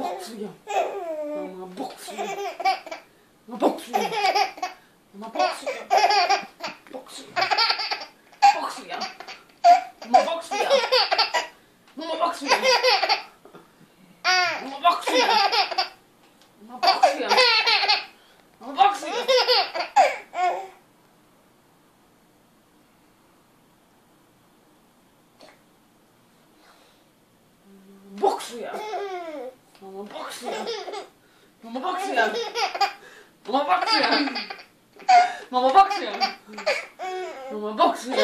boksuje. Mama boksuje. Mama boksuje. Mama boksuje. Boksuje. Boksuje. Mama boksuje. Mama boksuje. Mama boksuje. Mama boksuje. Mama boksuje. Boksuje. Mama boksuje. Mama boksuje. Mama boksuje. Mama boksuje. Mama boksuje.